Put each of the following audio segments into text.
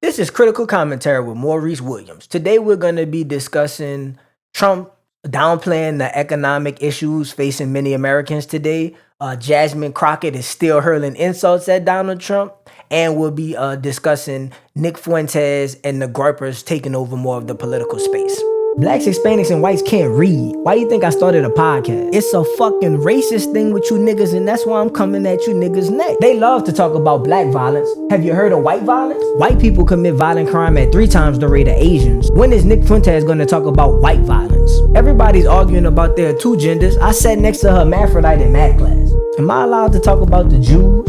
This is Critical Commentary with Maurice Williams. Today we're going to be discussing Trump downplaying the economic issues facing many Americans today. Jasmine Crockett is still hurling insults at Donald Trump. And we'll be discussing Nick Fuentes and the Groypers taking over more of the political space. Blacks, Hispanics, and whites can't read. Why do you think I started a podcast? It's a fucking racist thing with you niggas, and that's why I'm coming at you niggas next. They love to talk about black violence. Have you heard of white violence? White people commit violent crime at 3 times the rate of Asians. When is Nick Fuentes going to talk about white violence? Everybody's arguing about their 2 genders. I sat next to her hermaphrodite in math class. Am I allowed to talk about the Jews?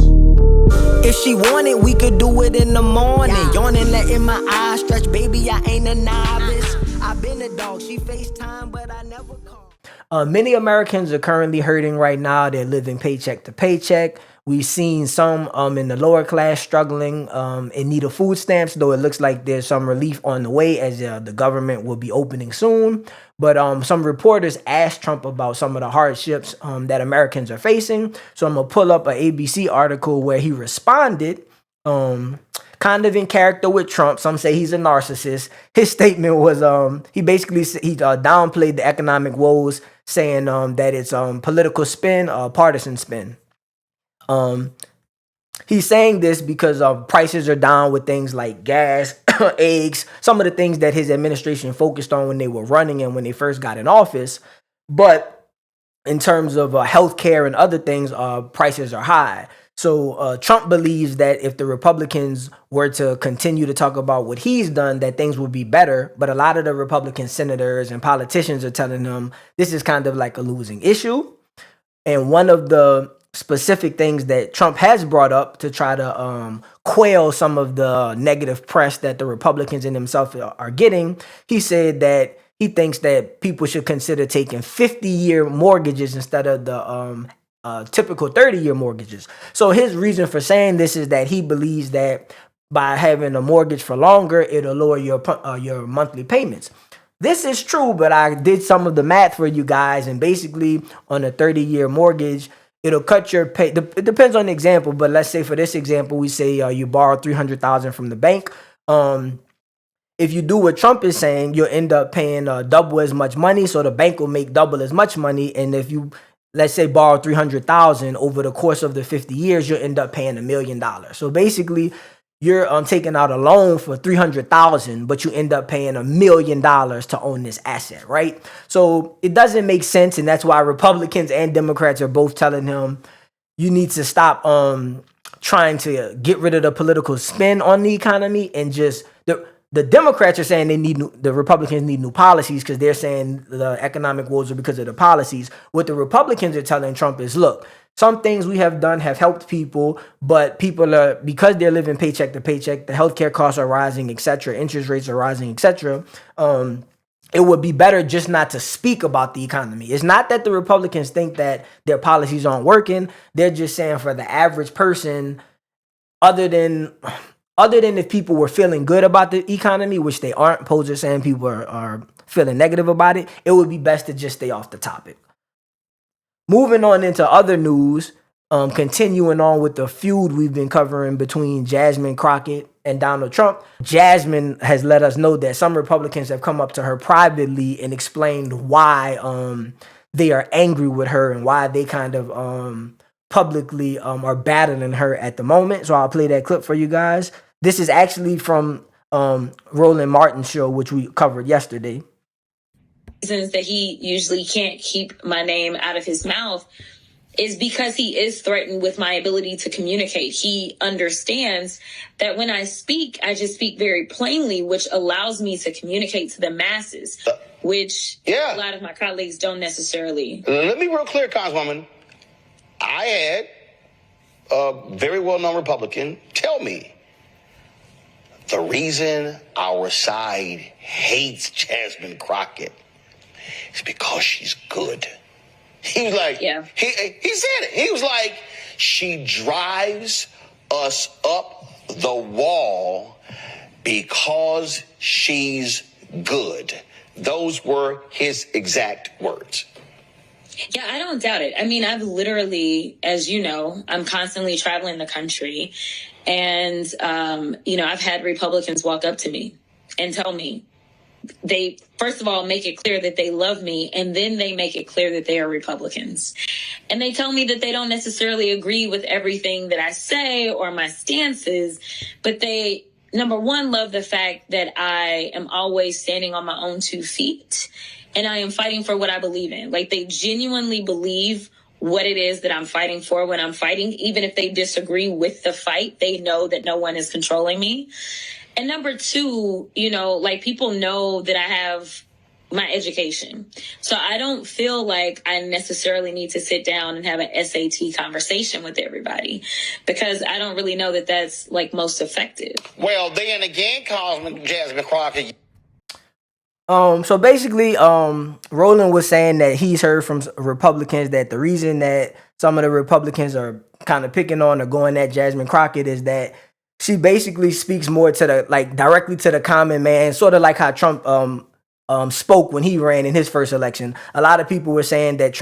If she wanted, we could do it in the morning. Yawning, letting my eyes stretch, baby, I ain't a novice. I've been a dog, she FaceTime, but I never call. Many Americans are currently hurting right now. They're living paycheck to paycheck. We've seen some in the lower class struggling in need of food stamps, though it looks like there's some relief on the way as the government will be opening soon. But some reporters asked Trump about some of the hardships that Americans are facing. So I'm going to pull up an ABC article where he responded kind of in character with Trump. Some say he's a narcissist. His statement was he downplayed the economic woes, saying that it's political spin, partisan spin. He's saying this because prices are down with things like gas, eggs, some of the things that his administration focused on when they were running and when they first got in office. But in terms of healthcare and other things, prices are high. So Trump believes that if the Republicans were to continue to talk about what he's done, that things will be better. But a lot of the Republican senators and politicians are telling him this is kind of like a losing issue. And one of the specific things that Trump has brought up to try to quail some of the negative press that the Republicans and himself are getting, he said that he thinks that people should consider taking 50-year mortgages instead of the typical 30-year mortgages. So his reason for saying this is that he believes that by having a mortgage for longer, it'll lower your monthly payments. This is true, but I did some of the math for you guys, and basically on a 30-year mortgage, it'll cut your pay. It depends on the example, but let's say for this example, we say you borrow $300,000 from the bank. If you do what Trump is saying, you'll end up paying double as much money, so the bank will make double as much money. And if you, let's say, borrow $300,000 over the course of the 50 years, you'll end up paying $1 million. So basically, you're taking out a loan for $300,000, but you end up paying $1 million to own this asset, right? So it doesn't make sense, and that's why Republicans and Democrats are both telling him you need to stop trying to get rid of the political spin on the economy and just the Democrats are saying the Republicans need new policies because they're saying the economic woes are because of the policies. What the Republicans are telling Trump is, look, some things we have done have helped people, but people are, because they're living paycheck to paycheck, the healthcare costs are rising, etc., interest rates are rising, etc. It would be better just not to speak about the economy. It's not that the Republicans think that their policies aren't working. They're just saying for the average person, other than if people were feeling good about the economy, which they aren't, polls are saying people are feeling negative about it, it would be best to just stay off the topic. Moving on into other news, continuing on with the feud we've been covering between Jasmine Crockett and Donald Trump. Jasmine has let us know that some Republicans have come up to her privately and explained why they are angry with her and why they kind of publicly are battling her at the moment. So I'll play that clip for you guys. This is actually from Roland Martin's show, which we covered yesterday. Reasons that he usually can't keep my name out of his mouth is because he is threatened with my ability to communicate. He understands that when I speak, I just speak very plainly, which allows me to communicate to the masses, which a lot of my colleagues don't necessarily. Let me be real clear, Congresswoman. I had a very well-known Republican tell me the reason our side hates Jasmine Crockett is because she's good. He was like, he said it. He was like, she drives us up the wall because she's good. Those were his exact words. Yeah, I don't doubt it. I mean, I've literally, as you know, I'm constantly traveling the country. And, I've had Republicans walk up to me and tell me, they, first of all, make it clear that they love me, and then they make it clear that they are Republicans. And they tell me that they don't necessarily agree with everything that I say or my stances, but they, number one, love the fact that I am always standing on my own 2 feet, and I am fighting for what I believe in. Like, they genuinely believe what it is that I'm fighting for when I'm fighting. Even if they disagree with the fight, they know that no one is controlling me. And number 2, people know that I have my education. So I don't feel like I necessarily need to sit down and have an SAT conversation with everybody, because I don't really know that that's like most effective. Well, then again, Congressman Jasmine Crockett. So basically, Roland was saying that he's heard from Republicans that the reason that some of the Republicans are kind of picking on or going at Jasmine Crockett is that she basically speaks more to the, directly to the common man, sort of like how Trump spoke when he ran in his first election. A lot of people were saying that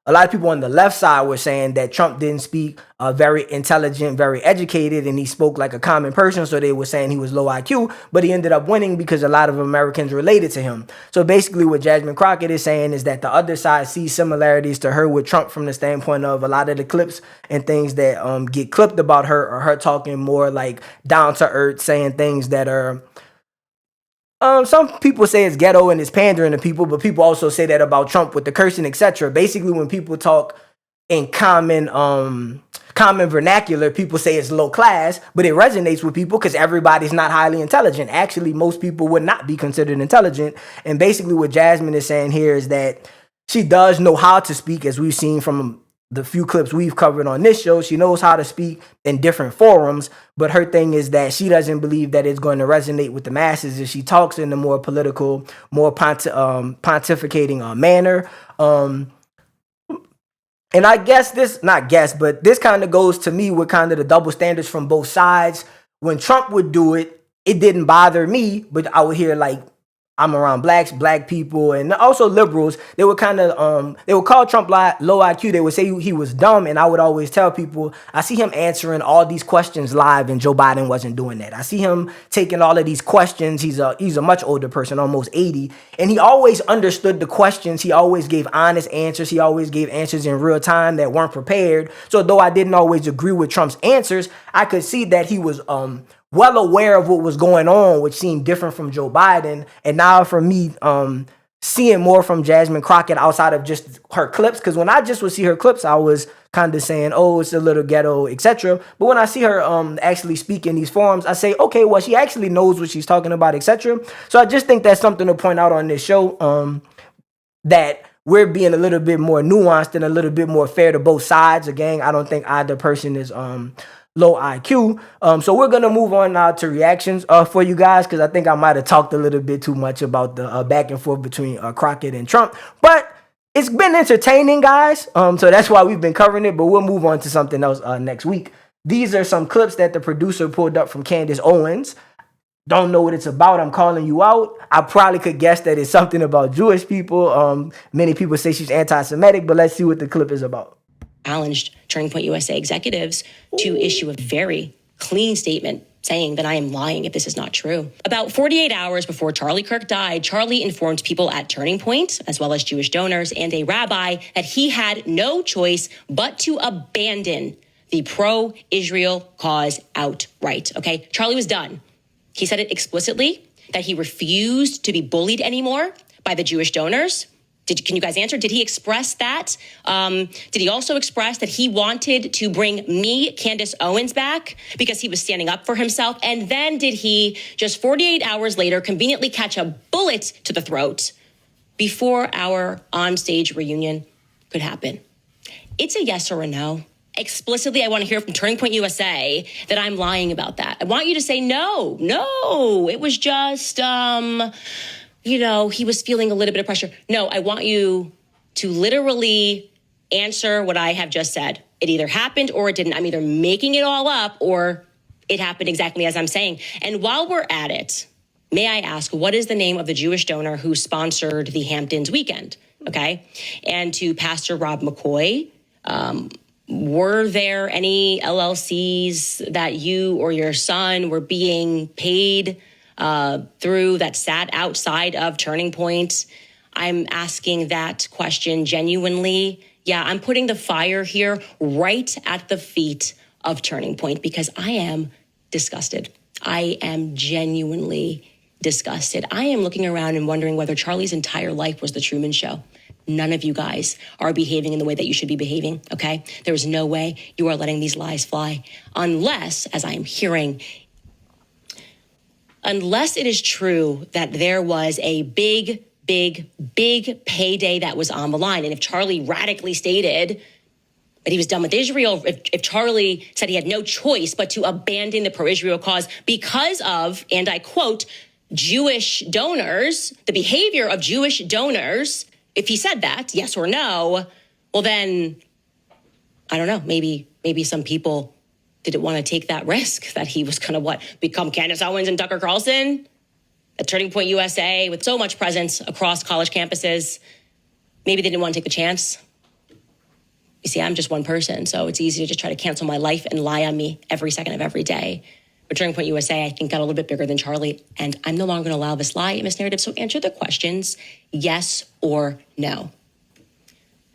a lot of people on the left side were saying that Trump didn't speak very intelligent, very educated, and he spoke like a common person. So they were saying he was low IQ, but he ended up winning because a lot of Americans related to him. So basically what Jasmine Crockett is saying is that the other side sees similarities to her with Trump from the standpoint of a lot of the clips and things that get clipped about her, or her talking more like down to earth, saying things that are some people say it's ghetto and it's pandering to people, but people also say that about Trump with the cursing, etc. Basically, when people talk in common vernacular, people say it's low class, but it resonates with people because everybody's not highly intelligent. Actually, most people would not be considered intelligent. And basically what Jasmine is saying here is that she does know how to speak, as we've seen from the few clips we've covered on this show. She knows how to speak in different forums, but her thing is that she doesn't believe that it's going to resonate with the masses if she talks in a more political, more pontificating manner. And I guess this kind of goes to me with kind of the double standards from both sides. When Trump would do it, it didn't bother me, but I would hear like, I'm around black people, and also liberals. They would kind of, they would call Trump low IQ. They would say he was dumb, and I would always tell people, I see him answering all these questions live, and Joe Biden wasn't doing that. I see him taking all of these questions. He's a much older person, almost 80, and he always understood the questions. He always gave honest answers. He always gave answers in real time that weren't prepared. So though I didn't always agree with Trump's answers, I could see that he was well aware of what was going on, which seemed different from Joe Biden. And now for me, seeing more from Jasmine Crockett outside of just her clips, because when I just would see her clips, I was kind of saying, oh, it's a little ghetto, etc. But when I see her actually speak in these forums, I say, okay, well, she actually knows what she's talking about, etc. So I just think that's something to point out on this show, that we're being a little bit more nuanced and a little bit more fair to both sides. Again, I don't think either person is low IQ. So we're going to move on now to reactions for you guys, because I think I might have talked a little bit too much about the back and forth between Crockett and Trump. But it's been entertaining, guys. So that's why we've been covering it. But we'll move on to something else next week. These are some clips that the producer pulled up from Candace Owens. Don't know what it's about. I'm calling you out. I probably could guess that it's something about Jewish people. Many people say she's anti-Semitic, but let's see what the clip is about. Challenged Turning Point USA executives to issue a very clean statement saying that I am lying if this is not true. About 48 hours before Charlie Kirk died, Charlie informed people at Turning Point, as well as Jewish donors and a rabbi, that he had no choice but to abandon the pro-Israel cause outright, okay? Charlie was done. He said it explicitly, that he refused to be bullied anymore by the Jewish donors. Can you guys answer? Did he express that? Did he also express that he wanted to bring me, Candace Owens, back because he was standing up for himself? And then did he, just 48 hours later, conveniently catch a bullet to the throat before our onstage reunion could happen? It's a yes or a no. Explicitly, I want to hear from Turning Point USA that I'm lying about that. I want you to say no, it was just... he was feeling a little bit of pressure. No, I want you to literally answer what I have just said. It either happened or it didn't. I'm either making it all up or it happened exactly as I'm saying. And while we're at it, may I ask, what is the name of the Jewish donor who sponsored the Hamptons weekend? okay? And to Pastor Rob McCoy, were there any LLCs that you or your son were being paid through that sat outside of Turning Point? I'm asking that question genuinely. Yeah, I'm putting the fire here right at the feet of Turning Point because I am disgusted. I am genuinely disgusted. I am looking around and wondering whether Charlie's entire life was the Truman Show. None of you guys are behaving in the way that you should be behaving, okay? There is no way you are letting these lies fly unless, as I am hearing, unless it is true that there was a big payday that was on the line. And if Charlie radically stated that he was done with Israel, if Charlie said he had no choice but to abandon the pro-Israel cause because of, and I quote, Jewish donors, the behavior of Jewish donors, if he said that, yes or no, well then, I don't know, maybe some people didn't want to take that risk that he was going to, become Candace Owens and Tucker Carlson at Turning Point USA with so much presence across college campuses. Maybe they didn't want to take the chance. You see, I'm just one person, so it's easy to just try to cancel my life and lie on me every second of every day. But Turning Point USA, I think, got a little bit bigger than Charlie, and I'm no longer going to allow this lie and this narrative. So answer the questions, yes or no.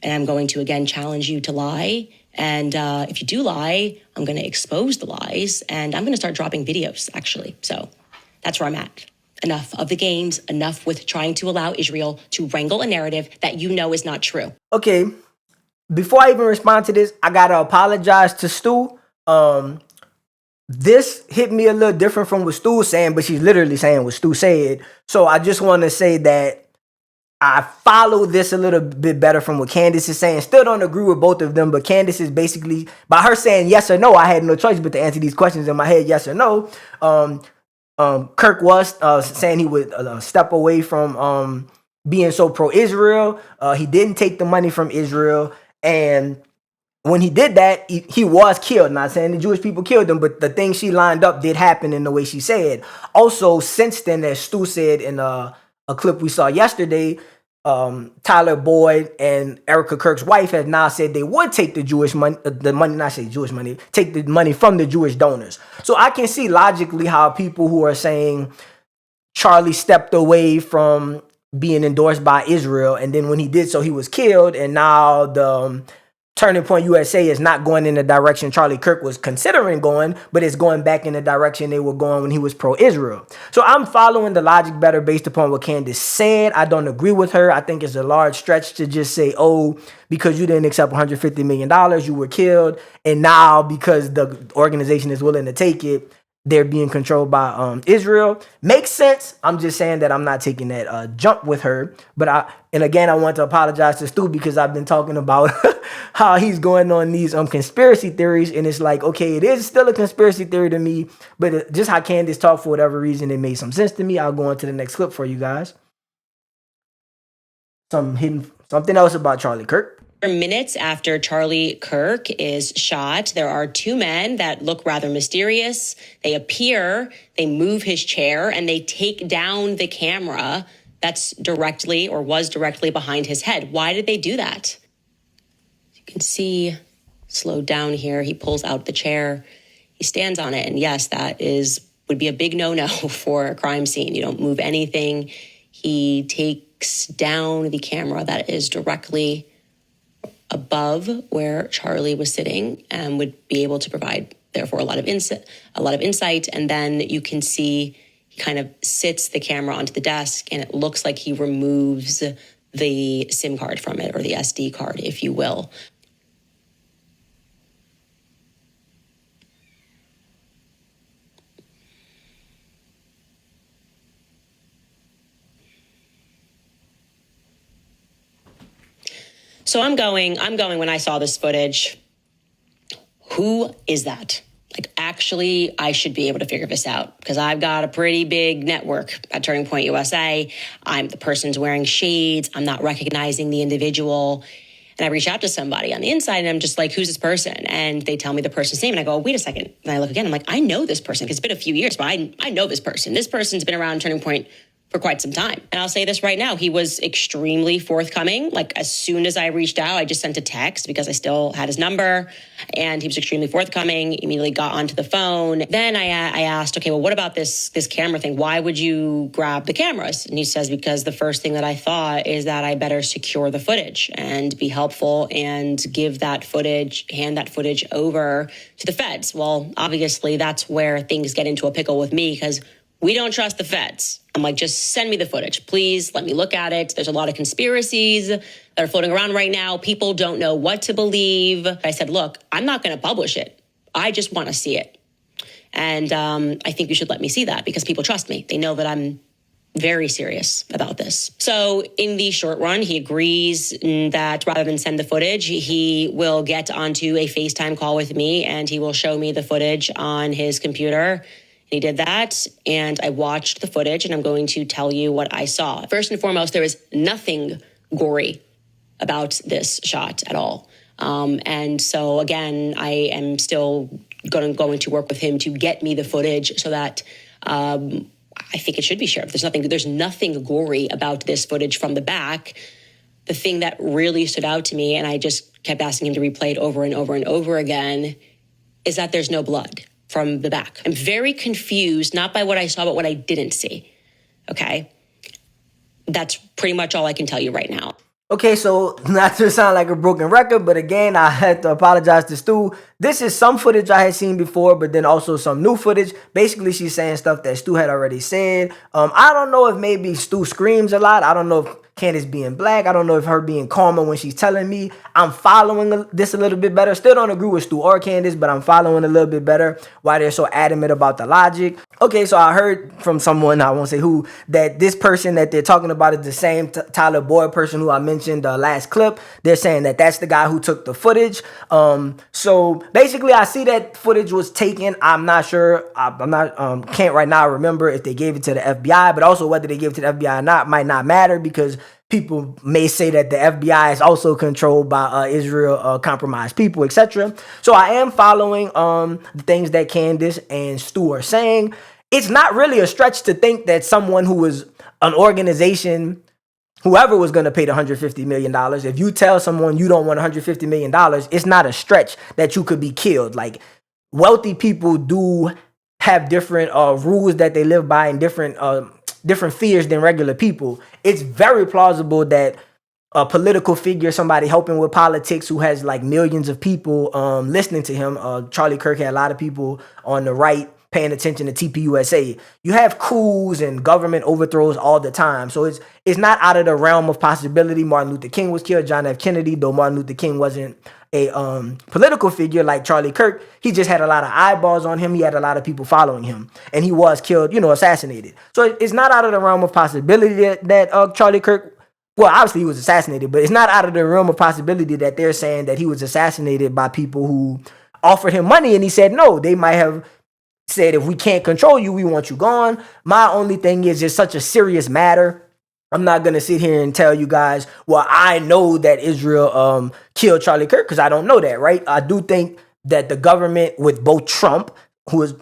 And I'm going to, again, challenge you to lie. And if you do lie, I'm going to expose the lies, and I'm going to start dropping videos, actually. So that's where I'm at. Enough of the games, enough with trying to allow Israel to wrangle a narrative that you know is not true. Okay, before I even respond to this, I got to apologize to Stu. This hit me a little different from what Stu was saying, but she's literally saying what Stu said. So I just want to say that I follow this a little bit better from what Candace is saying. Still don't agree with both of them, but Candace is basically, by her saying yes or no, I had no choice but to answer these questions in my head, yes or no. Kirk was saying he would step away from being so pro-Israel. He didn't take the money from Israel. And when he did that, he was killed. Not saying the Jewish people killed him, but the thing she lined up did happen in the way she said. Also, since then, as Stu said in a clip we saw yesterday, Tyler Boyd and Erica Kirk's wife has now said they would take the Jewish money, take the money from the Jewish donors. So I can see logically how people who are saying Charlie stepped away from being endorsed by Israel, and then when he did so, he was killed, and now the Turning Point USA is not going in the direction Charlie Kirk was considering going, but it's going back in the direction they were going when he was pro-Israel. So I'm following the logic better based upon what Candace said. I don't agree with her. I think it's a large stretch to just say, oh, because you didn't accept $150 million, you were killed, and now because the organization is willing to take it, they're being controlled by Israel. Makes sense. I'm just saying that I'm not taking that jump with her. But again, I want to apologize to Stu because I've been talking about how he's going on these conspiracy theories, and it's like, okay, it is still a conspiracy theory to me, but just how Candace talked, for whatever reason, it made some sense to me. I'll go on to the next clip for you guys. Something else about Charlie Kirk. Minutes after Charlie Kirk is shot, there are two men that look rather mysterious. They appear, they move his chair, and they take down the camera that's directly or was directly behind his head. Why did they do that? You can see, slowed down here, he pulls out the chair, he stands on it, and yes, that would be a big no-no for a crime scene. You don't move anything. He takes down the camera that is directly above where Charlie was sitting and would be able to provide, therefore, a lot of insight. And then you can see he kind of sits the camera onto the desk, and it looks like he removes the SIM card from it, or the SD card, if you will. So I'm going when I saw this footage, who is that? Like, actually, I should be able to figure this out because I've got a pretty big network at Turning Point USA. The person's wearing shades. I'm not recognizing the individual. And I reach out to somebody on the inside and I'm just like, who's this person? And they tell me the person's name. And I go, wait a second. And I look again. I'm like, I know this person because it's been a few years, but I know this person. This person's been around Turning Point for quite some time. And I'll say this right now, he was extremely forthcoming. Like as soon as I reached out, I just sent a text because I still had his number, and he was extremely forthcoming, immediately got onto the phone. Then I asked, okay, well, what about this camera thing? Why would you grab the cameras? And he says, because the first thing that I thought is that I better secure the footage and be helpful and hand that footage over to the feds. Well, obviously that's where things get into a pickle with me, because we don't trust the feds. I'm like, just send me the footage. Please let me look at it. There's a lot of conspiracies that are floating around right now. People don't know what to believe. I said, look, I'm not going to publish it. I just want to see it. And I think you should let me see that because people trust me. They know that I'm very serious about this. So in the short run, he agrees that rather than send the footage, he will get onto a FaceTime call with me and he will show me the footage on his computer. He did that, and I watched the footage, and I'm going to tell you what I saw. First and foremost, there is nothing gory about this shot at all. And so, again, I am still going to work with him to get me the footage so that I think it should be shared. There's nothing gory about this footage from the back. The thing that really stood out to me, and I just kept asking him to replay it over and over and over again, is that there's no blood from the back. I'm very confused, not by what I saw, but what I didn't see. Okay? That's pretty much all I can tell you right now. Okay, so not to sound like a broken record, but again, I had to apologize to Stu. This is some footage I had seen before, but then also some new footage. Basically, she's saying stuff that Stu had already said. I don't know if maybe Stu screams a lot. I don't know if Candace being black. I don't know if her being calmer when she's telling me. I'm following this a little bit better. Still don't agree with Stu or Candace, but I'm following a little bit better why they're so adamant about the logic. Okay, so I heard from someone, I won't say who, that this person that they're talking about is the same Tyler Boyd person who I mentioned the last clip. They're saying that that's the guy who took the footage. So basically, I see that footage was taken. I'm not sure. Can't right now remember if they gave it to the FBI, but also whether they gave it to the FBI or not might not matter because people may say that the FBI is also controlled by Israel compromised people, etc. So I am following the things that Candace and Stu are saying. It's not really a stretch to think that someone who was an organization, whoever was going to pay the $150 million, if you tell someone you don't want $150 million, it's not a stretch that you could be killed. Like, wealthy people do have different rules that they live by and different fears than regular people. It's very plausible that a political figure, somebody helping with politics who has like millions of people listening to him, Charlie Kirk had a lot of people on the right paying attention to TPUSA. You have coups and government overthrows all the time. So it's not out of the realm of possibility. Martin Luther King was killed, John F. Kennedy, though Martin Luther King wasn't a political figure like Charlie Kirk. He just had a lot of eyeballs on him. He had a lot of people following him. And he was killed, assassinated. So it's not out of the realm of possibility that Charlie Kirk, well, obviously he was assassinated, but it's not out of the realm of possibility that they're saying that he was assassinated by people who offered him money and he said no. They might have said, if we can't control you, we want you gone. My only thing is it's such a serious matter. I'm not going to sit here and tell you guys, well, I know that Israel killed Charlie Kirk because I don't know that, right? I do think that the government with both Trump,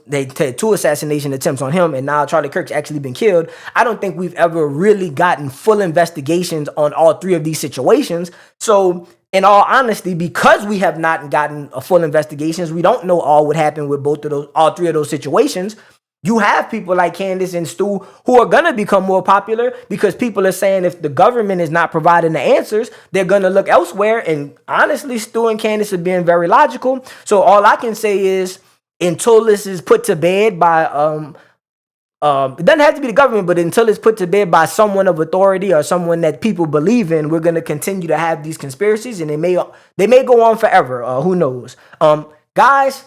they had 2 assassination attempts on him, and now Charlie Kirk's actually been killed. I don't think we've ever really gotten full investigations on all 3 of these situations. So in all honesty, because we have not gotten a full investigations, we don't know all what happened with all 3 of those situations. You have people like Candace and Stu who are going to become more popular because people are saying if the government is not providing the answers, they're going to look elsewhere. And honestly, Stu and Candace are being very logical. So all I can say is until this is put to bed by, it doesn't have to be the government, but until it's put to bed by someone of authority or someone that people believe in, we're going to continue to have these conspiracies and they may go on forever. Who knows? Guys,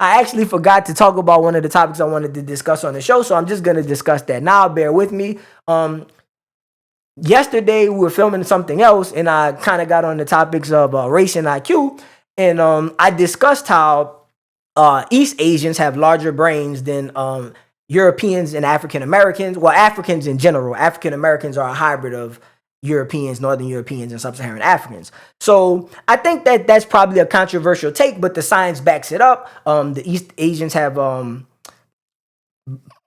I actually forgot to talk about one of the topics I wanted to discuss on the show, so I'm just going to discuss that now. Bear with me. Yesterday, we were filming something else, and I kind of got on the topics of race and IQ, and I discussed how East Asians have larger brains than Europeans and African Americans. Well, Africans in general. African Americans are a hybrid of Europeans, Northern Europeans, and Sub-Saharan Africans. So I think that that's probably a controversial take, but the science backs it up. The East Asians have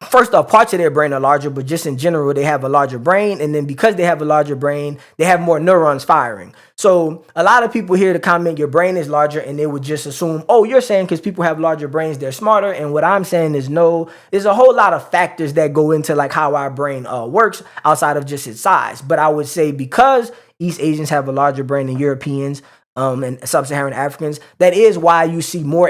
first off, parts of their brain are larger, but just in general, they have a larger brain. And then because they have a larger brain, they have more neurons firing. So a lot of people hear the comment, your brain is larger, and they would just assume, oh, you're saying because people have larger brains, they're smarter. And what I'm saying is no, there's a whole lot of factors that go into like how our brain works outside of just its size. But I would say because East Asians have a larger brain than Europeans and Sub-Saharan Africans, that is why you see more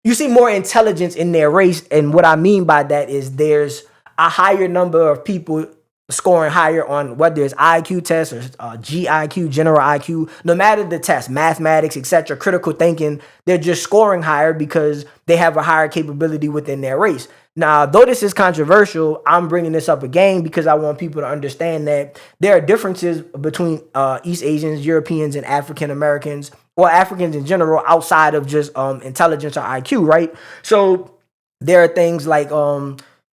you see more intelligence in their race. And what I mean by that is there's a higher number of people scoring higher on whether it's IQ tests or GIQ, general IQ, no matter the test, mathematics, etc., critical thinking, they're just scoring higher because they have a higher capability within their race. Now, though this is controversial, I'm bringing this up again because I want people to understand that there are differences between East Asians, Europeans, and African Americans, or Africans in general, outside of just intelligence or IQ, right? So there are things like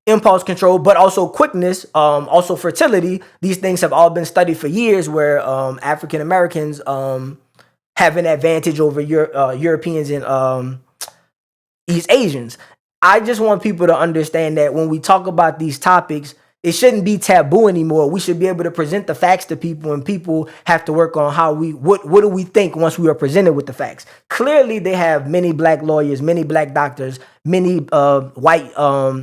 impulse control, but also quickness, also fertility. These things have all been studied for years where African Americans have an advantage over Europeans and East Asians. I just want people to understand that when we talk about these topics, it shouldn't be taboo anymore. We should be able to present the facts to people, and people have to work on how what do we think once we are presented with the facts. Clearly, they have many black lawyers, many black doctors, many white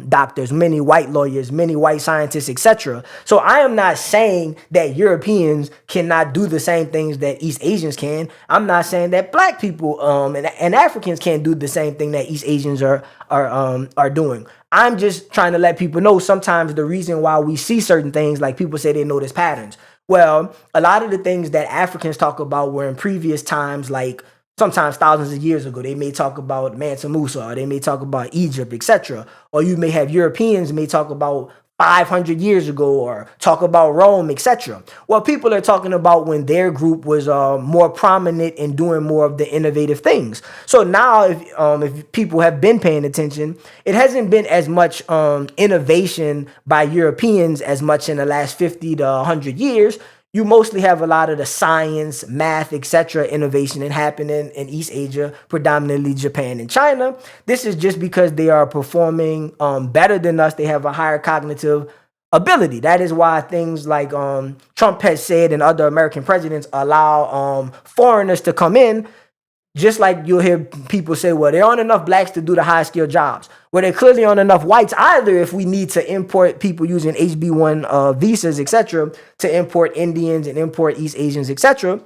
doctors, many white lawyers, many white scientists, etc. So I am not saying that Europeans cannot do the same things that East Asians can. I'm not saying that black people and Africans can't do the same thing that East Asians are doing. I'm just trying to let people know sometimes the reason why we see certain things, like people say they notice patterns. Well, a lot of the things that Africans talk about were in previous times, like sometimes thousands of years ago. They may talk about Mansa Musa, or they may talk about Egypt, etc. Or you may have Europeans may talk about 500 years ago, or talk about Rome, etc. Well, people are talking about when their group was more prominent in doing more of the innovative things. So now, if people have been paying attention, it hasn't been as much innovation by Europeans as much in the last 50 to 100 years. You mostly have a lot of the science, math, etc. innovation and happening in East Asia, predominantly Japan and China. This is just because they are performing better than us. They have a higher cognitive ability. That is why things like Trump has said and other American presidents allow foreigners to come in. Just like you'll hear people say, well, there aren't enough blacks to do the high-skilled jobs. Well, there clearly aren't enough whites either if we need to import people using HB1 visas, etc., to import Indians and import East Asians, etc.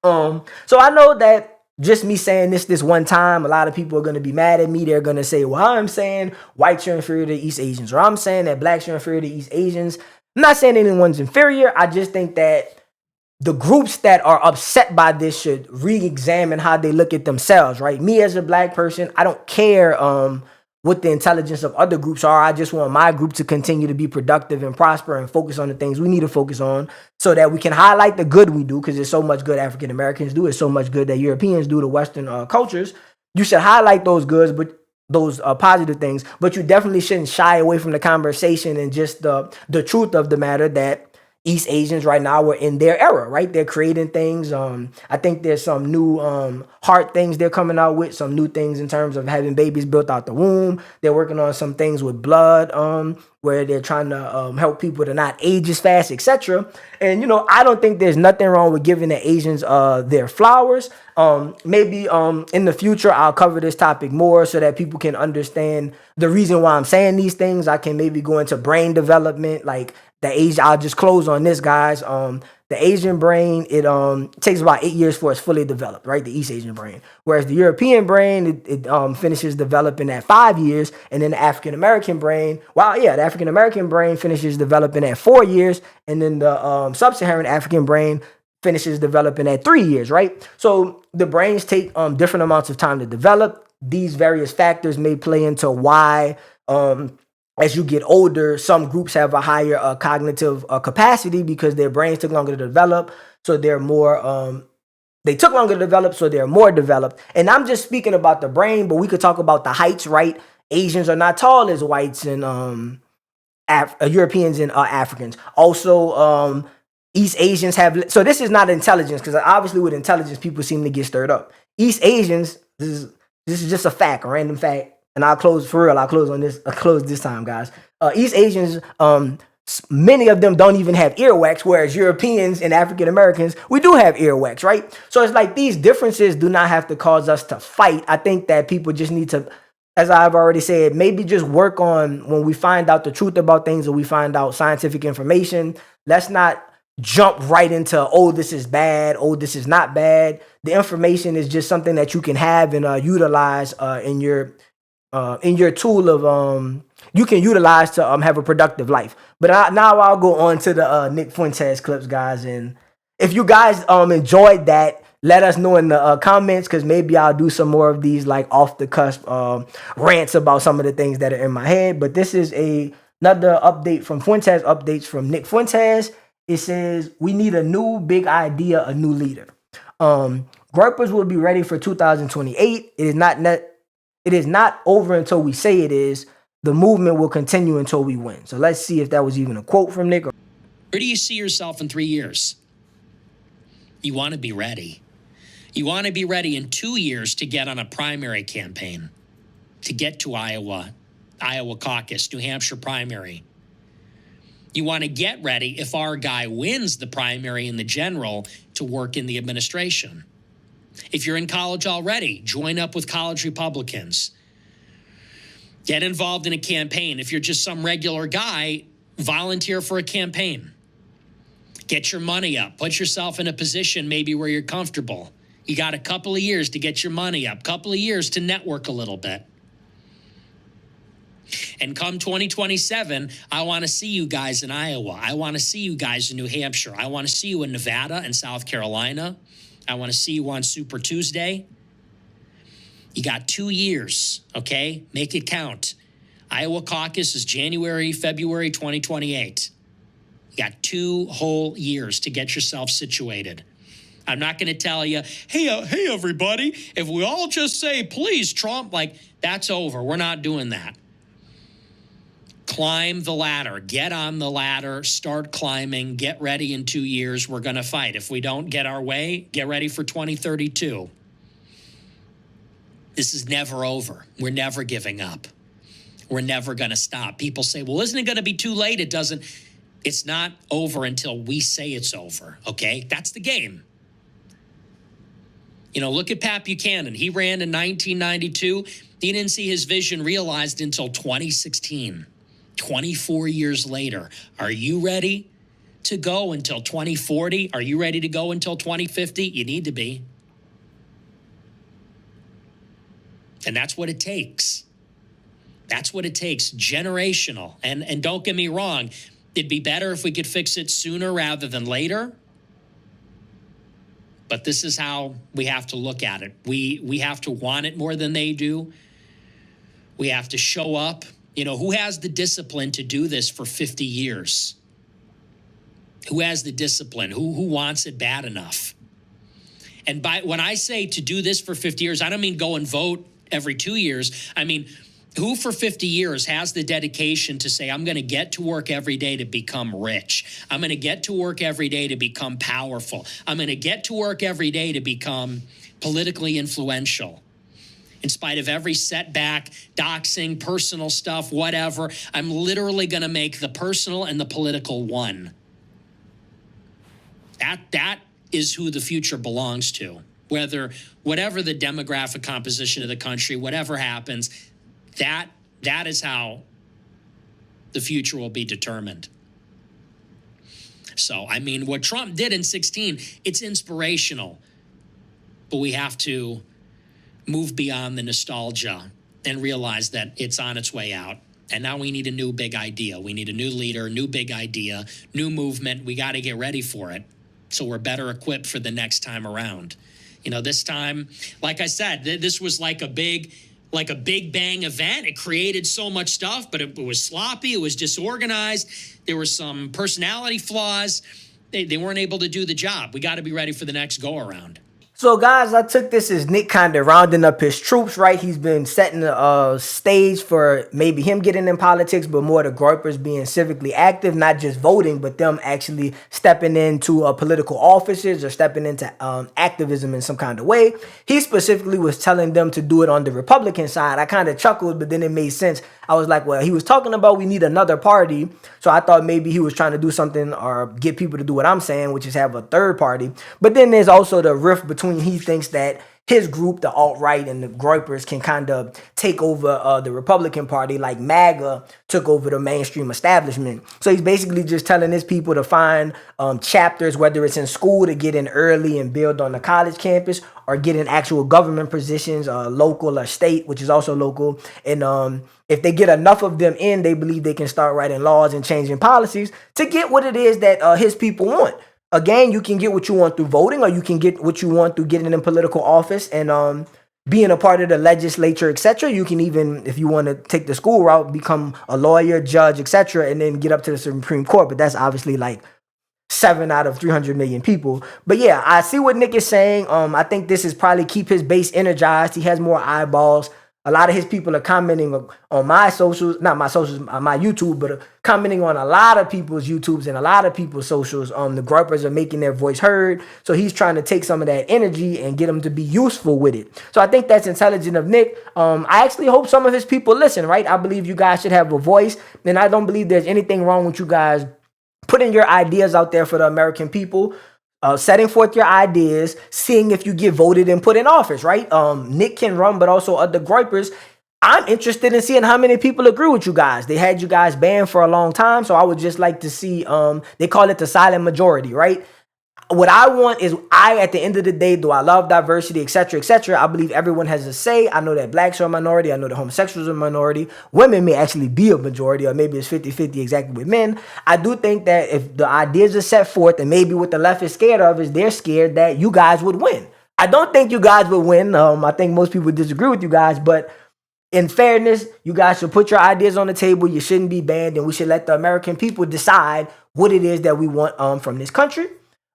So I know that just me saying this one time, a lot of people are going to be mad at me. They're going to say, well, I'm saying whites are inferior to East Asians, or I'm saying that blacks are inferior to East Asians. I'm not saying anyone's inferior. I just think that the groups that are upset by this should re-examine how they look at themselves, right? Me as a black person, I don't care what the intelligence of other groups are. I just want my group to continue to be productive and prosper and focus on the things we need to focus on so that we can highlight the good we do, because there's so much good African Americans do. There's so much good that Europeans do to Western cultures. You should highlight those goods, but those positive things, but you definitely shouldn't shy away from the conversation and just the truth of the matter that East Asians right now are in their era, right? They're creating things. I think there's some new heart things they're coming out with, some new things in terms of having babies built out the womb. They're working on some things with blood, where they're trying to help people to not age as fast, etc. And, I don't think there's nothing wrong with giving the Asians their flowers. Maybe in the future, I'll cover this topic more so that people can understand the reason why I'm saying these things. I can maybe go into brain development, like I'll just close on this, guys. The Asian brain, it takes about 8 years for it's fully developed, right? The East Asian brain. Whereas the European brain, it finishes developing at 5 years. And then the African American brain, the African American brain finishes developing at 4 years. And then the Sub-Saharan African brain finishes developing at 3 years, right? So the brains take different amounts of time to develop. These various factors may play into why as you get older, some groups have a higher cognitive capacity because their brains took longer to develop. So they're more, they took longer to develop, so they're more developed. And I'm just speaking about the brain, but we could talk about the heights, right? Asians are not tall as whites and Europeans and Africans. Also, East Asians have, so this is not intelligence, because obviously with intelligence, people seem to get stirred up. East Asians, this is just a fact, a random fact. and I'll close for real. I'll close on this. I'll close this time, guys. East Asians, many of them don't even have earwax, whereas Europeans and African Americans, we do have earwax, right? So it's like these differences do not have to cause us to fight. I think that people just need to, as I've already said, maybe just work on when we find out the truth about things or we find out scientific information. Let's not jump right into, oh, this is bad, oh, this is not bad. The information is just something that you can have and utilize in your tool of you can utilize to have a productive life. But now I'll go on to the Nick Fuentes clips, guys. And if you guys enjoyed that, let us know in the comments, because maybe I'll do some more of these like off the cusp rants about some of the things that are in my head. But this is another update from Fuentes, updates from Nick Fuentes. It says, we need a new big idea, a new leader. Groypers will be ready for 2028. It is not over until we say it is. The movement will continue until we win. So let's see if that was even a quote from Nick. Where do you see yourself in 3 years? You want to be ready. You want to be ready in 2 years to get on a primary campaign, to get to Iowa caucus, New Hampshire primary. You want to get ready if our guy wins the primary and the general to work in the administration. If you're in college already, join up with college Republicans. Get involved in a campaign. If you're just some regular guy, volunteer for a campaign. Get your money up. Put yourself in a position maybe where you're comfortable. You got a couple of years to get your money up, couple of years to network a little bit. And come 2027, I want to see you guys in Iowa. I want to see you guys in New Hampshire. I want to see you in Nevada and South Carolina. I want to see you on Super Tuesday. You got 2 years, okay? Make it count. Iowa caucus is January, February 2028. You got 2 whole years to get yourself situated. I'm not going to tell you, hey, everybody, if we all just say, please, Trump, like, that's over. We're not doing that. Climb the ladder. Get on the ladder. Start climbing. Get ready in 2 years. We're going to fight. If we don't get our way, get ready for 2032. This is never over. We're never giving up. We're never going to stop. People say, well, isn't it going to be too late? It's not over until we say it's over, okay? That's the game. You know, look at Pat Buchanan. He ran in 1992. He didn't see his vision realized until 2016. 24 years later. Are you ready to go until 2040? Are you ready to go until 2050? You need to be. And that's what it takes. That's what it takes. Generational. And don't get me wrong, it'd be better if we could fix it sooner rather than later. But this is how we have to look at it. We have to want it more than they do. We have to show up. You know, who has the discipline to do this for 50 years? Who has the discipline? Who wants it bad enough? And when I say to do this for 50 years, I don't mean go and vote every 2 years. I mean, who for 50 years has the dedication to say, I'm going to get to work every day to become rich. I'm going to get to work every day to become powerful. I'm going to get to work every day to become politically influential. In spite of every setback, doxing, personal stuff, whatever, I'm literally going to make the personal and the political one. That is who the future belongs to. Whatever the demographic composition of the country, whatever happens, that is how the future will be determined. So, I mean, what Trump did in 2016, it's inspirational. But we have to move beyond the nostalgia and realize that it's on its way out. And now we need a new big idea. We need a new leader, new big idea, new movement. We got to get ready for it so we're better equipped for the next time around. You know, this time, like I said, this was like a big bang event. It created so much stuff, but it was sloppy. It was disorganized. There were some personality flaws. They weren't able to do the job. We got to be ready for the next go around. So, guys, I took this as Nick kind of rounding up his troops, right? He's been setting a stage for maybe him getting in politics, but more the Groypers being civically active, not just voting, but them actually stepping into political offices or stepping into activism in some kind of way. He specifically was telling them to do it on the Republican side. I kind of chuckled, but then it made sense. I was like, well, he was talking about we need another party. So I thought maybe he was trying to do something or get people to do what I'm saying, which is have a third party. But then there's also the rift between he thinks that his group, the alt-right and the Groypers, can kind of take over the Republican Party like MAGA took over the mainstream establishment. So he's basically just telling his people to find chapters, whether it's in school to get in early and build on the college campus, or get in actual government positions, local or state, which is also local. And if they get enough of them in, they believe they can start writing laws and changing policies to get what it is that his people want. Again, you can get what you want through voting, or you can get what you want through getting in political office and being a part of the legislature, etc. You can even, if you want to take the school route, become a lawyer, judge, etc., and then get up to the Supreme Court. But that's obviously like 7 out of 300 million people. But yeah, I see what Nick is saying. I think this is probably keep his base energized. He has more eyeballs. A lot of his people are commenting on my socials, not my socials, my YouTube, but commenting on a lot of people's YouTubes and a lot of people's socials. The Groypers are making their voice heard. So he's trying to take some of that energy and get them to be useful with it. So I think that's intelligent of Nick. I actually hope some of his people listen, right? I believe you guys should have a voice. And I don't believe there's anything wrong with you guys putting your ideas out there for the American people. Setting forth your ideas, seeing if you get voted and put in office, right? Nick can run, but also other Groypers. I'm interested in seeing how many people agree with you guys. They had you guys banned for a long time, so I would just like to see, they call it the silent majority, right? What I want is, at the end of the day, do I love diversity, etc., etc. I believe everyone has a say. I know that blacks are a minority. I know that homosexuals are a minority. Women may actually be a majority, or maybe it's 50-50 exactly with men. I do think that if the ideas are set forth, and maybe what the left is scared of is they're scared that you guys would win. I don't think you guys would win. I think most people disagree with you guys, but in fairness, you guys should put your ideas on the table. You shouldn't be banned, and we should let the American people decide what it is that we want from this country.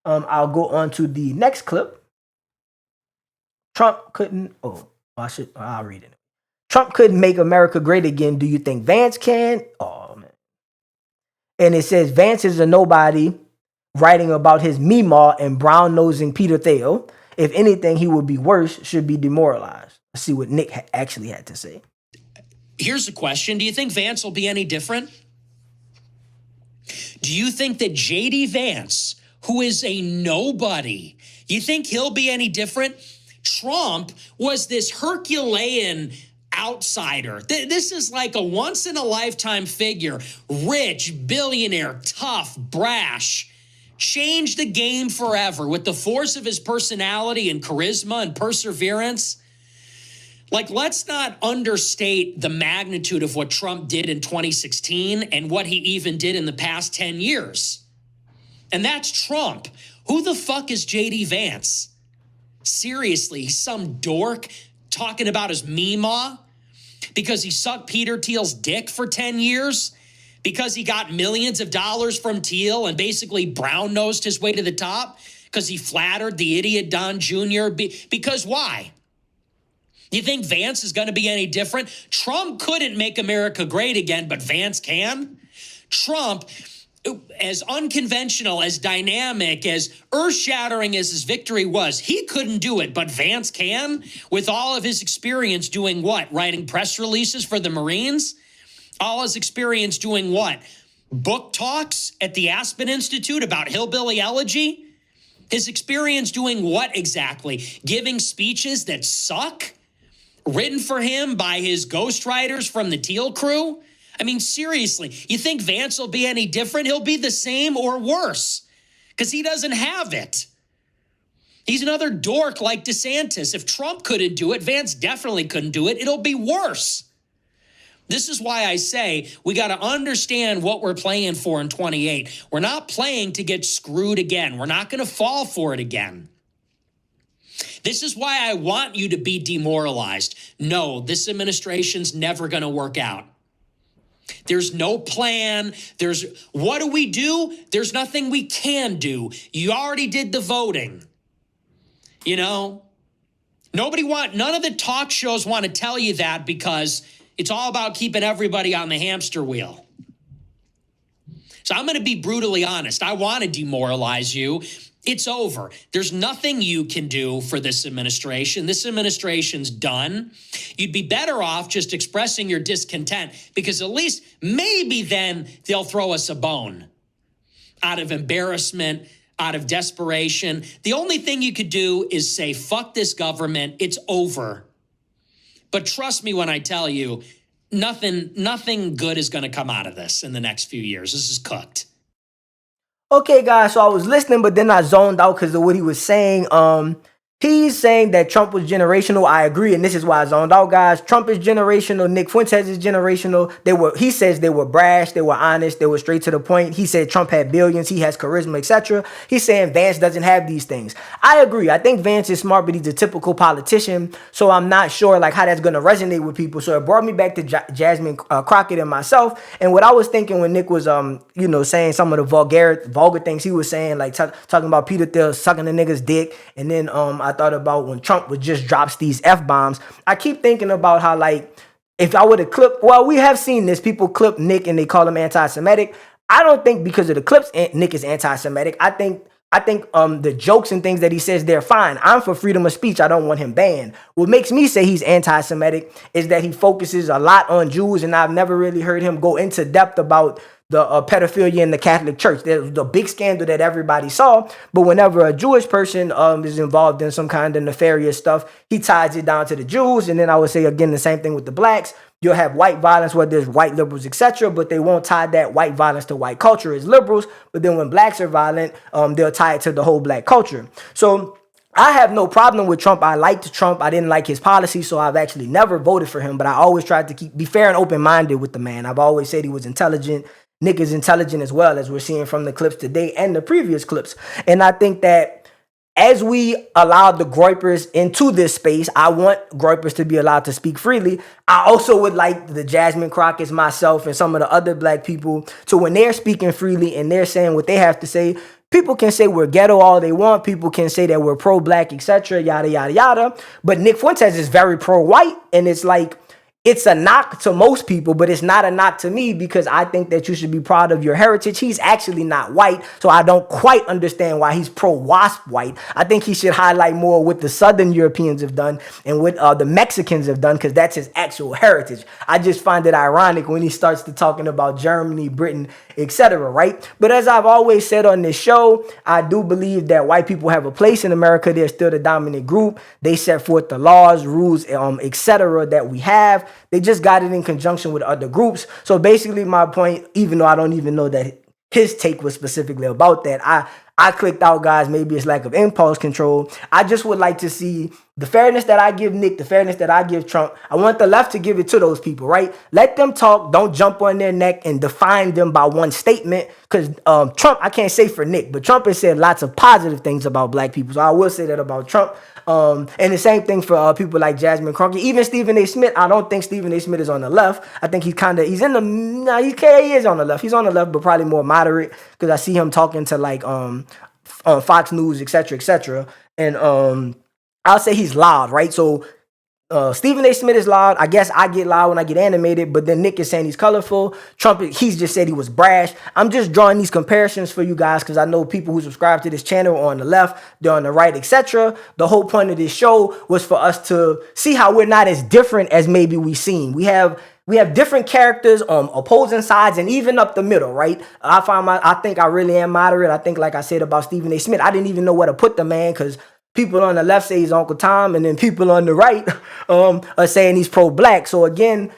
I'll go on to the next clip. Trump couldn't. I'll read it. Trump couldn't make America great again. Do you think Vance can? Oh, man. And it says Vance is a nobody, writing about his Meemaw and brown-nosing Peter Thiel. If anything, he would be worse, should be demoralized. Let's see what Nick actually had to say. Here's the question. Do you think Vance will be any different? Do you think that J.D. Vance, who is a nobody, you think he'll be any different? Trump was this Herculean outsider. This is like a once-in-a-lifetime figure. Rich, billionaire, tough, brash. Changed the game forever with the force of his personality and charisma and perseverance. Like, let's not understate the magnitude of what Trump did in 2016 and what he even did in the past 10 years. And that's Trump. Who the fuck is J.D. Vance? Seriously, he's some dork talking about his Meemaw because he sucked Peter Thiel's dick for 10 years, because he got millions of dollars from Thiel and basically brown-nosed his way to the top, because he flattered the idiot Don Jr. Because why? You think Vance is going to be any different? Trump couldn't make America great again, but Vance can? Trump, as unconventional, as dynamic, as earth-shattering as his victory was, he couldn't do it, but Vance can, with all of his experience doing what? Writing press releases for the Marines? All his experience doing what? Book talks at the Aspen Institute about hillbilly elegy? His experience doing what exactly? Giving speeches that suck? Written for him by his ghostwriters from the Thiel crew? I mean, seriously, you think Vance will be any different? He'll be the same or worse, because he doesn't have it. He's another dork like DeSantis. If Trump couldn't do it, Vance definitely couldn't do it. It'll be worse. This is why I say we got to understand what we're playing for in 28. We're not playing to get screwed again. We're not going to fall for it again. This is why I want you to be demoralized. No, this administration's never going to work out. There's no plan. What do we do? There's nothing we can do. You already did the voting. You know, none of the talk shows want to tell you that because it's all about keeping everybody on the hamster wheel. So I'm going to be brutally honest. I want to demoralize you. It's over. There's nothing you can do for this administration. This administration's done. You'd be better off just expressing your discontent because at least maybe then they'll throw us a bone out of embarrassment, out of desperation. The only thing you could do is say, fuck this government. It's over. But trust me when I tell you, nothing good is going to come out of this in the next few years. This is cooked. Okay, guys, so I was listening, but then I zoned out because of what he was saying. He's saying that Trump was generational. I agree, and this is why I zoned out, guys. Trump is generational. Nick Fuentes is generational. He says they were brash, they were honest, they were straight to the point. He said Trump had billions, he has charisma, etc. He's saying Vance doesn't have these things. I agree. I think Vance is smart, but he's a typical politician, so I'm not sure like how that's going to resonate with people. So it brought me back to Jasmine Crockett and myself, and what I was thinking when Nick was saying some of the vulgar things he was saying, like talking about Peter Thiel sucking the nigga's dick, and then I thought about when Trump would just drops these F-bombs. I keep thinking about how, like, if I would have clipped, well, we have seen this. People clip Nick and they call him anti-Semitic. I don't think because of the clips Nick is anti-Semitic. I think the jokes and things that he says, they're fine. I'm for freedom of speech. I don't want him banned. What makes me say he's anti-Semitic is that he focuses a lot on Jews, and I've never really heard him go into depth about the pedophilia in the Catholic Church. There's the big scandal that everybody saw, but whenever a Jewish person is involved in some kind of nefarious stuff, he ties it down to the Jews. And then I would say again the same thing with the blacks. You'll have white violence where there's white liberals, etc., but they won't tie that white violence to white culture as liberals. But then when blacks are violent, they'll tie it to the whole black culture. So I have no problem with Trump. I liked Trump. I didn't like his policy, so I've actually never voted for him. But I always tried to be fair and open-minded with the man. I've always said he was intelligent. Nick is intelligent as well, as we're seeing from the clips today and the previous clips. And I think that as we allow the Groypers into this space, I want Groypers to be allowed to speak freely. I also would like the Jasmine Crockett's, myself, and some of the other black people to, when they're speaking freely and they're saying what they have to say, people can say we're ghetto all they want. People can say that we're pro-black, etc., yada, yada, yada. But Nick Fuentes is very pro-white, and it's like, it's a knock to most people, but it's not a knock to me because I think that you should be proud of your heritage. He's actually not white, so I don't quite understand why he's pro-WASP white. I think he should highlight more what the Southern Europeans have done and what the Mexicans have done because that's his actual heritage. I just find it ironic when he starts to talking about Germany, Britain, etc., right? But as I've always said on this show, I do believe that white people have a place in America. They're still the dominant group. They set forth the laws, rules, etc. that we have. They just got it in conjunction with other groups. So basically my point, even though I don't even know that his take was specifically about that, I clicked out, guys. Maybe it's lack of impulse control. I just would like to see the fairness that I give Nick, the fairness that I give Trump. I want the left to give it to those people, right? Let them talk. Don't jump on their neck and define them by one statement. Because Trump, I can't say for Nick, but Trump has said lots of positive things about black people. So I will say that about Trump. And the same thing for people like Jasmine Crockett. Even Stephen A. Smith, I don't think Stephen A. Smith is on the left. I think he is on the left. He's on the left, but probably more moderate because I see him talking to like Fox News, etc., etc. And I'll say he's loud, right? So Stephen A. Smith is loud. I guess I get loud when I get animated, but then Nick is saying he's colorful. Trump, he's just said he was brash. I'm just drawing these comparisons for you guys because I know people who subscribe to this channel are on the left, they're on the right, etc. The whole point of this show was for us to see how we're not as different as maybe we seem. We have different characters on opposing sides and even up the middle, right? I think I really am moderate. I think, like I said about Stephen A. Smith, I didn't even know where to put the man because people on the left say he's Uncle Tom, and then people on the right are saying he's pro-black. So again,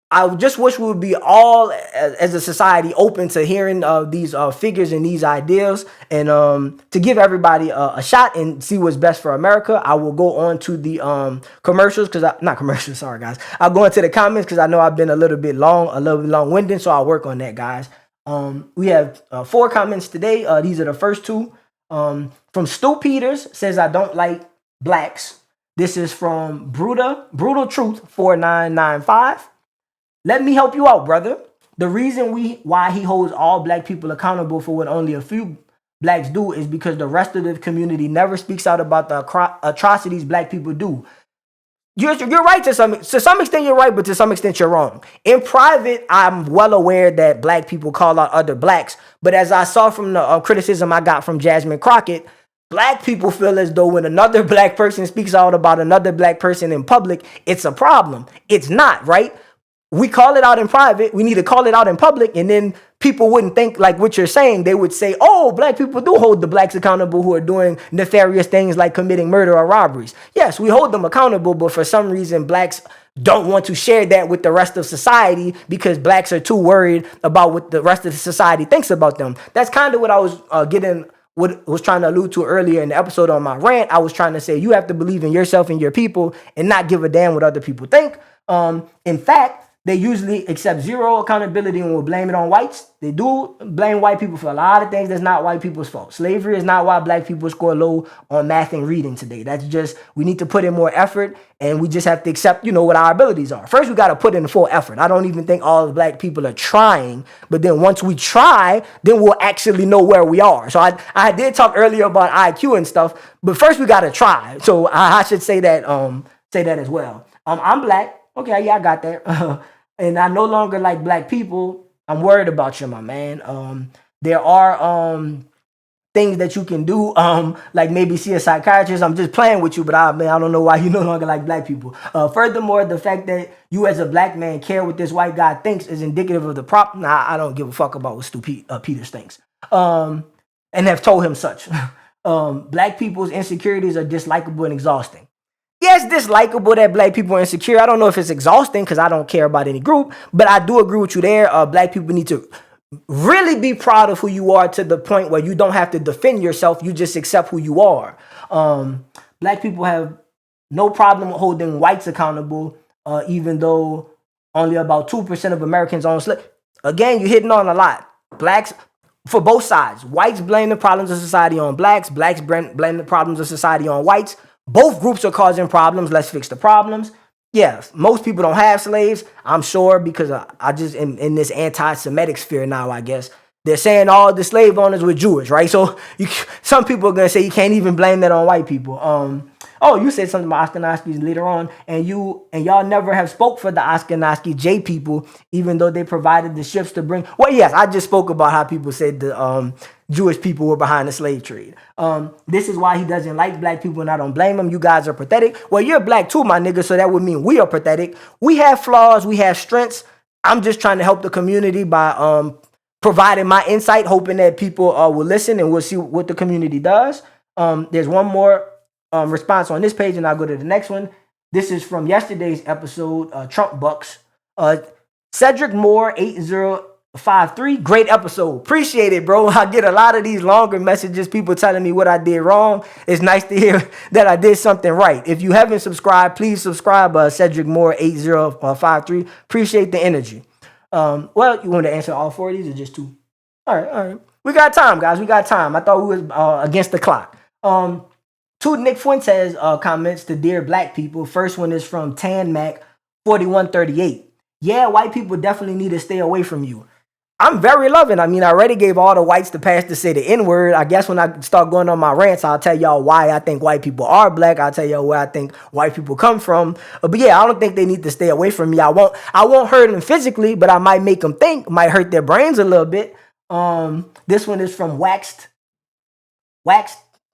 I just wish we would be all, as a society, open to hearing these figures and these ideas, and to give everybody a shot and see what's best for America. I will go on to the commercials not commercials. Sorry, guys. I'll go into the comments because I know I've been a little bit long-winded, so I'll work on that, guys. We have 4 comments today. These are the first 2. From Stu Peters, says I don't like blacks. This is from Brutal Truth 4995. Let me help you out, brother. The reason why he holds all black people accountable for what only a few blacks do is because the rest of the community never speaks out about the atrocities black people do. You're right to some extent. You're right, but to some extent you're wrong. In private, I'm well aware that black people call out other blacks, but as I saw from the criticism I got from Jasmine Crockett, black people feel as though when another black person speaks out about another black person in public, it's a problem. It's not, right? We call it out in private. We need to call it out in public, and then people wouldn't think like what you're saying. They would say, oh, black people do hold the blacks accountable who are doing nefarious things like committing murder or robberies. Yes, we hold them accountable, but for some reason, blacks don't want to share that with the rest of society because blacks are too worried about what the rest of the society thinks about them. That's kind of what I was what was trying to allude to earlier in the episode on my rant. I was trying to say you have to believe in yourself and your people and not give a damn what other people think. In fact, they usually accept zero accountability and will blame it on whites. They do blame white people for a lot of things that's not white people's fault. Slavery is not why black people score low on math and reading today. That's just, we need to put in more effort, and we just have to accept, what our abilities are. First, we got to put in the full effort. I don't even think all the black people are trying, but then once we try, then we'll actually know where we are. So I did talk earlier about IQ and stuff, but first we got to try. So I should say that as well. I'm black. Okay, yeah, I got that. And I no longer like black people. I'm worried about you, my man. There are things that you can do, like maybe see a psychiatrist. I'm just playing with you, but I don't know why you no longer like black people. Furthermore, the fact that you as a black man care what this white guy thinks is indicative of the problem. Nah, I don't give a fuck about what Stu Peters thinks. And have told him such. Black people's insecurities are dislikable and exhausting. Yeah, it's dislikable that black people are insecure. I don't know if it's exhausting because I don't care about any group, but I do agree with you there. Black people need to really be proud of who you are to the point where you don't have to defend yourself. You just accept who you are. Black people have no problem holding whites accountable, even though only about 2% of Americans own slaves. Again, you're hitting on a lot. Blacks, for both sides, whites blame the problems of society on blacks. Blacks blame the problems of society on whites. Both groups are causing problems. Let's fix the problems. Yeah, most people don't have slaves, I'm sure, because I just in this anti-Semitic sphere now, I guess. They're saying all the slave owners were Jewish, right? So some people are going to say you can't even blame that on white people. Oh, you said something about Ashkenazis later on, and y'all never have spoke for the Ashkenazi J people, even though they provided the ships to bring. Well, yes, I just spoke about how people said the Jewish people were behind the slave trade. This is why he doesn't like black people, and I don't blame him. You guys are pathetic. Well, you're black too, my nigga, so that would mean we are pathetic. We have flaws, we have strengths. I'm just trying to help the community by providing my insight, hoping that people will listen and we'll see what the community does. There's one more response on this page, and I'll go to the next one. This is from yesterday's episode, Trump Bucks. Cedric Moore 8053, great episode. Appreciate it, bro. I get a lot of these longer messages, people telling me what I did wrong. It's nice to hear that I did something right. If you haven't subscribed, please subscribe. Cedric Moore 8053. Appreciate the energy. Well, you want to answer all four of these or just two? All right. We got time, guys. We got time. I thought we was against the clock. Two Nick Fuentes comments to Dear Black People. First one is from Tan Mac 4138. Yeah, white people definitely need to stay away from you. I'm very loving. I mean, I already gave all the whites the pass to say the N-word. I guess when I start going on my rants, I'll tell y'all why I think white people are black. I'll tell y'all where I think white people come from. But yeah, I don't think they need to stay away from me. I won't hurt them physically, but I might make them think. Might hurt their brains a little bit. This one is from Waxed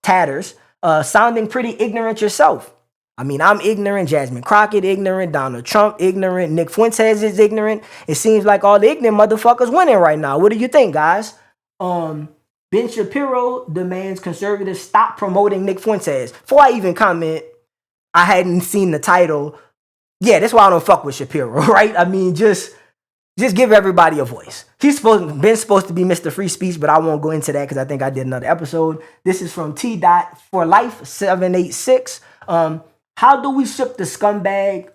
Tatters. Sounding pretty ignorant yourself. I mean, I'm ignorant. Jasmine Crockett ignorant. Donald Trump ignorant. Nick Fuentes is ignorant. It seems like all the ignorant motherfuckers winning right now. What do you think, guys? Ben Shapiro demands conservatives stop promoting Nick Fuentes. Before I even comment, I hadn't seen the title. Yeah, that's why I don't fuck with Shapiro, right? I mean, just give everybody a voice. He's supposed to be Mr. Free Speech, but I won't go into that because I think I did another episode. This is from T. For Life 786. How do we ship the scumbag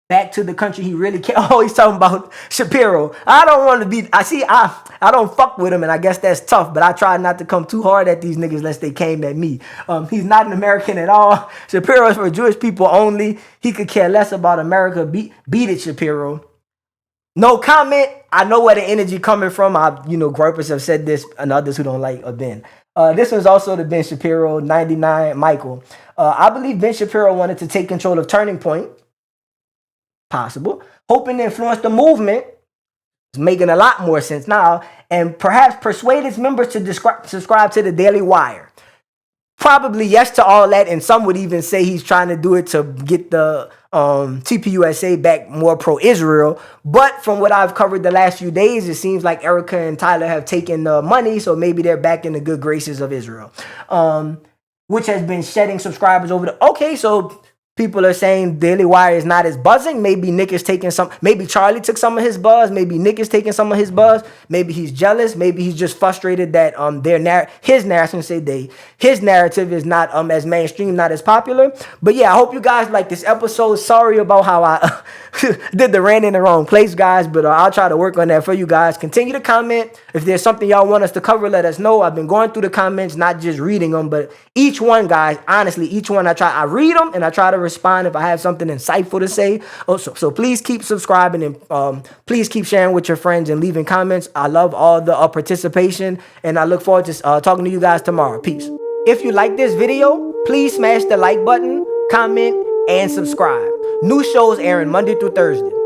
back to the country he really can't? Oh, he's talking about Shapiro. I don't want to be. I don't fuck with him, and I guess that's tough. But I try not to come too hard at these niggas unless they came at me. He's not an American at all. Shapiro is for Jewish people only. He could care less about America. Beat it, Shapiro. No comment. I know where the energy coming from. Groypers have said this and others who don't like Ben. This one's also to Ben Shapiro, 99 Michael. I believe Ben Shapiro wanted to take control of Turning Point. Possible. Hoping to influence the movement. It's making a lot more sense now. And perhaps persuade its members to subscribe to the Daily Wire. Probably yes to all that, and some would even say he's trying to do it to get the TPUSA back more pro-Israel. But from what I've covered the last few days, it seems like Erica and Tyler have taken the money, so maybe they're back in the good graces of Israel, which has been shedding subscribers over the... Okay, so people are saying Daily Wire is not as buzzing. Maybe Nick is taking some... Maybe Charlie took some of his buzz. Maybe Nick is taking some of his buzz. Maybe he's jealous. Maybe he's just frustrated that his narrative is not as mainstream, not as popular. But yeah, I hope you guys like this episode. Sorry about how I did the rant in the wrong place, guys. But I'll try to work on that for you guys. Continue to comment. If there's something y'all want us to cover, let us know. I've been going through the comments, not just reading them, but each one, guys, honestly, each one I read them and I try to respond if I have something insightful to say. So please keep subscribing and please keep sharing with your friends and leaving comments. I love all the participation, and I look forward to talking to you guys tomorrow. Peace. If you like this video, please smash the like button, comment, and subscribe. New shows airing Monday through Thursday.